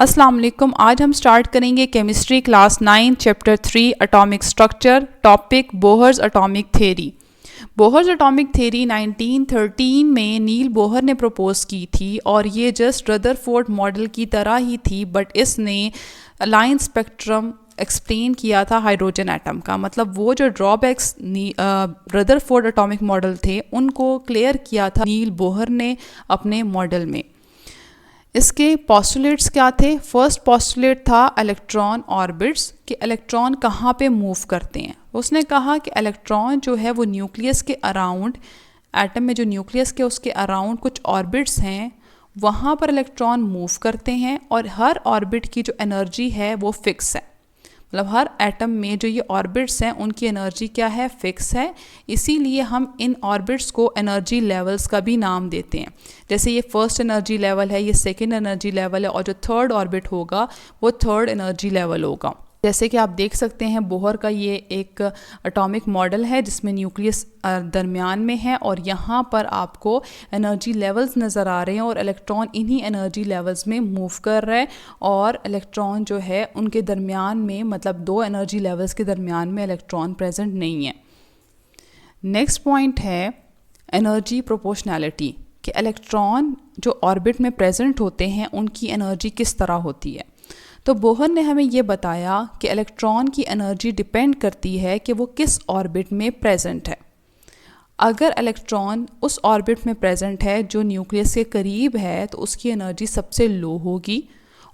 अस्सलाम वालेकुम। आज हम स्टार्ट करेंगे chemistry class 9 chapter 3 atomic structure. Topic Bohr's atomic theory. Bohr's atomic theory 1913 में नील बोहर ने प्रपोज की थी और ये जस्ट रदरफोर्ड मॉडल की तरह ही थी, बट इसने लाइन स्पेक्ट्रम एक्सप्लेन किया था हाइड्रोजन एटम का। मतलब वो जो ड्रॉबैक्स रदरफोर्ड एटॉमिक मॉडल थे उनको क्लियर किया था नील बोहर ने अपने मॉडल में। इसके पोस्टुलेट्स क्या थे? फर्स्ट पोस्टुलेट था इलेक्ट्रॉन ऑर्बिट्स, कि इलेक्ट्रॉन कहाँ पे मूव करते हैं। उसने कहा कि इलेक्ट्रॉन जो है वो न्यूक्लियस के अराउंड, एटम में जो न्यूक्लियस के उसके अराउंड कुछ ऑर्बिट्स हैं, वहाँ पर इलेक्ट्रॉन मूव करते हैं और हर ऑर्बिट की जो एनर्जी है वो फिक्स है। मतलब हर एटम में जो ये ऑर्बिट्स हैं उनकी एनर्जी क्या है? फिक्स है। इसीलिए हम इन ऑर्बिट्स को एनर्जी लेवल्स का भी नाम देते हैं। जैसे ये फर्स्ट एनर्जी लेवल है, ये सेकंड एनर्जी लेवल है, और जो थर्ड ऑर्बिट होगा वो थर्ड एनर्जी लेवल होगा। जैसे कि आप देख सकते हैं बोहर का ये एक एटॉमिक मॉडल है जिसमें न्यूक्लियस दरमियान में है और यहाँ पर आपको एनर्जी लेवल्स नज़र आ रहे हैं और इलेक्ट्रॉन इन्हीं एनर्जी लेवल्स में मूव कर रहा है। और इलेक्ट्रॉन जो है उनके दरमियान में, मतलब दो एनर्जी लेवल्स के दरमियान में इलेक्ट्रॉन प्रेजेंट नहीं है। नेक्स्ट पॉइंट है एनर्जी प्रोपोर्शनैलिटी, कि इलेक्ट्रॉन जो ऑर्बिट में प्रेजेंट होते हैं उनकी एनर्जी किस तरह होती है। तो बोहर ने हमें ये बताया कि इलेक्ट्रॉन की एनर्जी डिपेंड करती है कि वो किस ऑर्बिट में प्रेजेंट है। अगर इलेक्ट्रॉन उस ऑर्बिट में प्रेजेंट है जो न्यूक्लियस के करीब है तो उसकी एनर्जी सबसे लो होगी,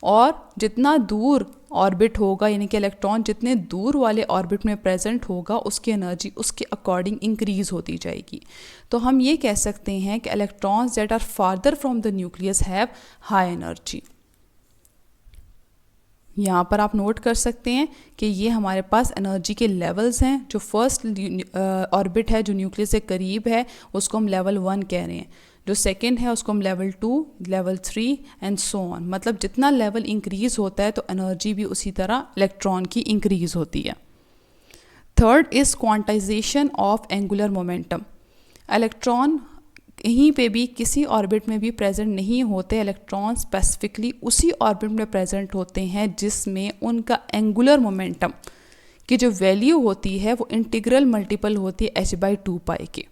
और जितना दूर ऑर्बिट होगा, यानी कि इलेक्ट्रॉन जितने दूर वाले ऑर्बिट में प्रेजेंट होगा उसकी एनर्जी उसके अकॉर्डिंग इंक्रीज़ होती जाएगी। तो हम ये कह सकते हैं कि electrons that are farther from the nucleus have high energy. यहाँ पर आप नोट कर सकते हैं कि ये हमारे पास एनर्जी के लेवल्स हैं। जो फर्स्ट ऑर्बिट है जो न्यूक्लियस से करीब है उसको हम लेवल 1 कह रहे हैं, जो सेकंड है उसको हम level 2, level 3 and so on. मतलब जितना लेवल इंक्रीज़ होता है तो एनर्जी भी उसी तरह इलेक्ट्रॉन की इंक्रीज़ होती है। Third is quantization of angular momentum. Electron कहीं पे भी किसी ऑर्बिट में भी प्रेजेंट नहीं होते, इलेक्ट्रॉन स्पेसिफिकली उसी ऑर्बिट में प्रेजेंट होते हैं जिसमें उनका एंगुलर मोमेंटम की जो वैल्यू होती है वो इंटीग्रल मल्टीपल होती है h/2π के।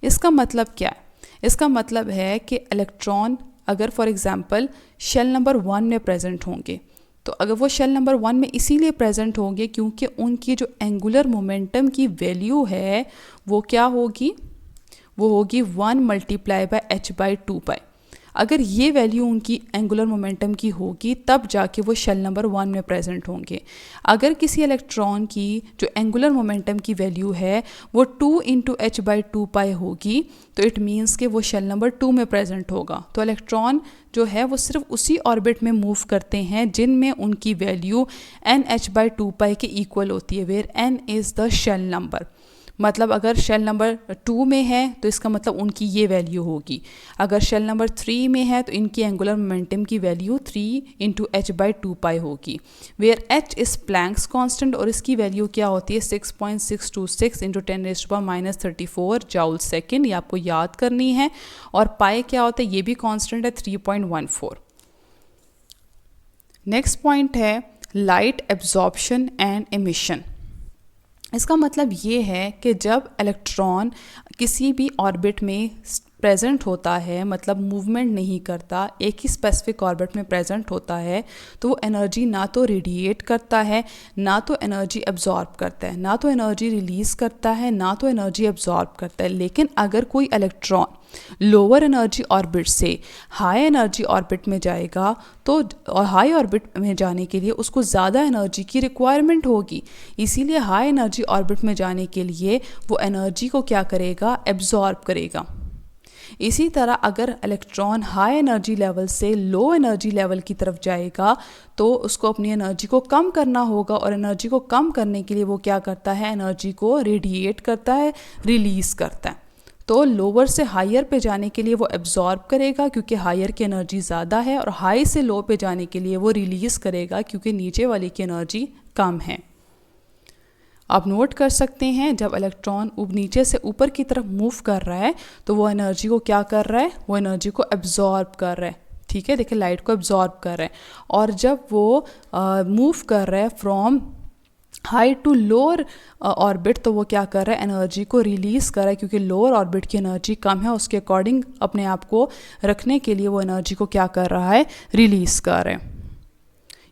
इसका मतलब क्या है? इसका मतलब है कि इलेक्ट्रॉन अगर फॉर एग्जांपल शेल नंबर 1 में प्रेजेंट होंगे, तो अगर वो शेल नंबर 1 में इसीलिए प्रेजेंट होंगे क्योंकि उनकी जो एंगुलर मोमेंटम की वैल्यू है वो क्या होगी? वो होगी 1 × h/2π। अगर ये वैल्यू उनकी एंगुलर मोमेंटम की होगी तब जाके वो शेल नंबर 1 में प्रेजेंट होंगे। अगर किसी इलेक्ट्रॉन की जो एंगुलर मोमेंटम की वैल्यू है वो 2 × h/2π होगी तो इट मीन्स कि वो शेल नंबर 2 में प्रेजेंट होगा। तो इलेक्ट्रॉन जो है वो सिर्फ उसी ऑर्बिट में मूव करते हैं जिनमें उनकी वैल्यू n/2π के इक्वल होती है, where n is the shell number. मतलब अगर शेल नंबर 2 में है तो इसका मतलब उनकी ये वैल्यू होगी। अगर शेल नंबर 3 में है तो इनकी एंगुलर मोमेंटम की वैल्यू 3 × h/2π होगी, where h is Planck's constant और इसकी वैल्यू क्या होती है? 6.626 × 10⁻34 जूल सेकेंड। ये आपको याद करनी है। और पाई क्या होता है? ये भी कांस्टेंट है, 3.14। नेक्स्ट पॉइंट है लाइट एब्जॉर्प्शन एंड एमिशन। इसका मतलब ये है कि जब इलेक्ट्रॉन किसी भी ऑर्बिट में प्रेजेंट होता है, मतलब मूवमेंट नहीं करता, एक ही स्पेसिफिक ऑर्बिट में प्रेजेंट होता है, तो वो एनर्जी ना तो रेडिएट करता है, ना तो एनर्जी एब्जॉर्ब करता है, ना तो एनर्जी रिलीज़ करता है, ना तो एनर्जी एब्जॉर्ब करता है। लेकिन अगर कोई इलेक्ट्रॉन लोअर एनर्जी ऑर्बिट से हाई एनर्जी ऑर्बिट में जाएगा तो हाई ऑर्बिट में जाने के लिए उसको ज़्यादा एनर्जी की रिक्वायरमेंट होगी। इसीलिए हाई एनर्जी ऑर्बिट में जाने के लिए वो एनर्जी को क्या करेगा? एब्जॉर्ब करेगा। इसी तरह अगर इलेक्ट्रॉन हाई एनर्जी लेवल से लो एनर्जी लेवल की तरफ जाएगा तो उसको अपनी एनर्जी को कम करना होगा, और एनर्जी को कम करने के लिए वो क्या करता है? एनर्जी को रेडिएट करता है, रिलीज़ करता है। तो लोअर से हायर पे जाने के लिए वो एब्जॉर्ब करेगा क्योंकि हायर की एनर्जी ज़्यादा है, और हाई से लो पे जाने के लिए वो रिलीज़ करेगा क्योंकि नीचे वाले की एनर्जी कम है। आप नोट कर सकते हैं जब इलेक्ट्रॉन नीचे से ऊपर की तरफ मूव कर रहा है तो वो एनर्जी को क्या कर रहा है? वो एनर्जी को एब्जॉर्ब कर रहा है। ठीक है, देखिए लाइट को एब्जॉर्ब कर रहा है, और जब वो मूव कर रहा है from high to lower orbit, तो वो क्या कर रहा है, एनर्जी को रिलीज़ कर रहा है, क्योंकि लोअर ऑर्बिट की एनर्जी कम है, उसके अकॉर्डिंग अपने आप को रखने के लिए वो एनर्जी को क्या कर रहा है, रिलीज़ कर रहा है।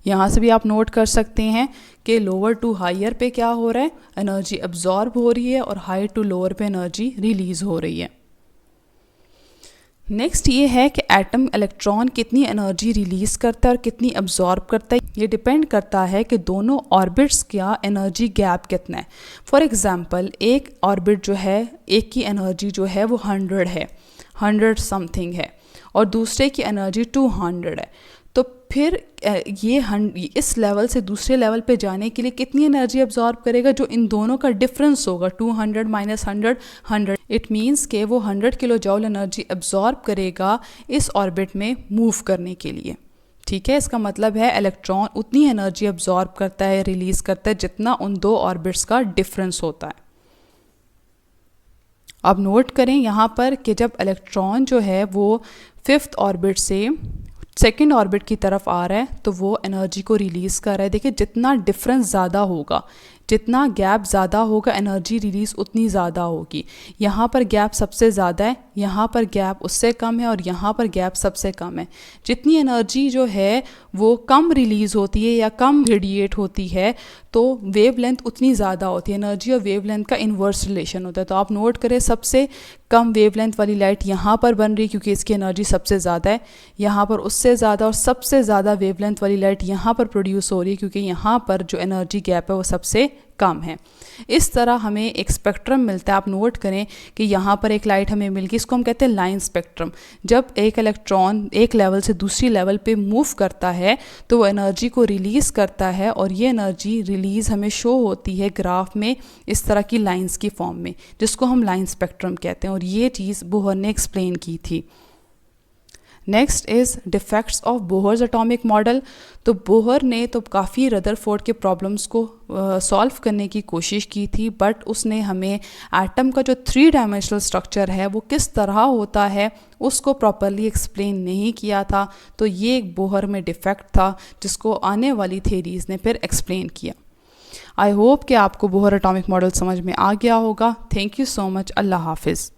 यहाँ से भी आप नोट कर सकते हैं कि लोअर टू हायर पे क्या हो रहा है, एनर्जी एब्जॉर्ब हो रही है, और हाई टू लोअर पे एनर्जी रिलीज़ हो रही है। नेक्स्ट ये है कि एटम इलेक्ट्रॉन कितनी एनर्जी रिलीज़ करता है और कितनी एब्जॉर्ब करता है। ये डिपेंड करता है कि दोनों ऑर्बिट्स का एनर्जी गैप कितना है। फॉर एग्जांपल एक ऑर्बिट जो है, एक की एनर्जी जो है वो 100 है, 100 समथिंग है, और दूसरे की एनर्जी 200 है, तो फिर ये इस लेवल से दूसरे लेवल पे जाने के लिए कितनी एनर्जी एब्जॉर्ब करेगा, जो इन दोनों का डिफरेंस होगा, 200 माइनस 100 100। इट मीन्स के वो 100 किलो जॉल एनर्जी एब्जॉर्ब करेगा इस ऑर्बिट में मूव करने के लिए। ठीक है, इसका मतलब है इलेक्ट्रॉन उतनी एनर्जी एब्जॉर्ब करता है, रिलीज़ करता है, जितना उन दो ऑर्बिट्स का डिफरेंस होता है। अब नोट करें यहाँ पर कि जब इलेक्ट्रॉन जो है वो 5th ऑर्बिट से 2nd ऑर्बिट की तरफ आ रहा है, तो वो एनर्जी को रिलीज़ कर रहा है। देखिए जितना डिफरेंस ज़्यादा होगा, जितना गैप ज़्यादा होगा, एनर्जी रिलीज़ उतनी ज़्यादा होगी। यहाँ पर गैप सबसे ज़्यादा है, यहाँ पर गैप उससे कम है, और यहाँ पर गैप सबसे कम है। जितनी एनर्जी जो है वो कम रिलीज़ होती है या कम रेडिएट होती है, तो वेवलेंथ उतनी ज़्यादा होती है। एनर्जी और वेवलेंथ का इन्वर्स रिलेशन होता है। तो आप नोट करें, सबसे कम वेवलेंथ वाली लाइट यहाँ पर बन रही है क्योंकि इसकी एनर्जी सबसे ज़्यादा है, यहाँ पर उससे ज़्यादा, और सबसे ज़्यादा वेवलेंथ वाली लाइट यहाँ पर प्रोड्यूस हो रही है क्योंकि यहाँ पर जो एनर्जी गैप है वो सबसे कम है। इस तरह हमें एक स्पेक्ट्रम मिलता है। आप नोट करें कि यहाँ पर एक लाइट हमें मिल गई, इसको हम कहते हैं लाइन स्पेक्ट्रम। जब एक इलेक्ट्रॉन एक लेवल से दूसरी लेवल पे मूव करता है तो वो एनर्जी को रिलीज़ करता है, और ये एनर्जी रिलीज़ हमें शो होती है ग्राफ में इस तरह की लाइंस की फॉर्म में, जिसको हम लाइन स्पेक्ट्रम कहते हैं, और ये चीज़ बोहर ने एक्सप्लेन की थी। Next is defects of Bohr's atomic model. तो बोहर ने तो काफ़ी रदरफोर्ड के प्रॉब्लम्स को सॉल्व करने की कोशिश की थी, बट उसने हमें एटम का जो 3 डायमेंशनल स्ट्रक्चर है वो किस तरह होता है उसको प्रॉपरली एक्सप्लेन नहीं किया था। तो ये एक बोहर में डिफेक्ट था जिसको आने वाली थेरीज़ ने फिर एक्सप्लेन किया। आई होप कि आपको बोहर एटॉमिक मॉडल समझ में आ गया होगा। Thank you so much. Allah हाफिज़।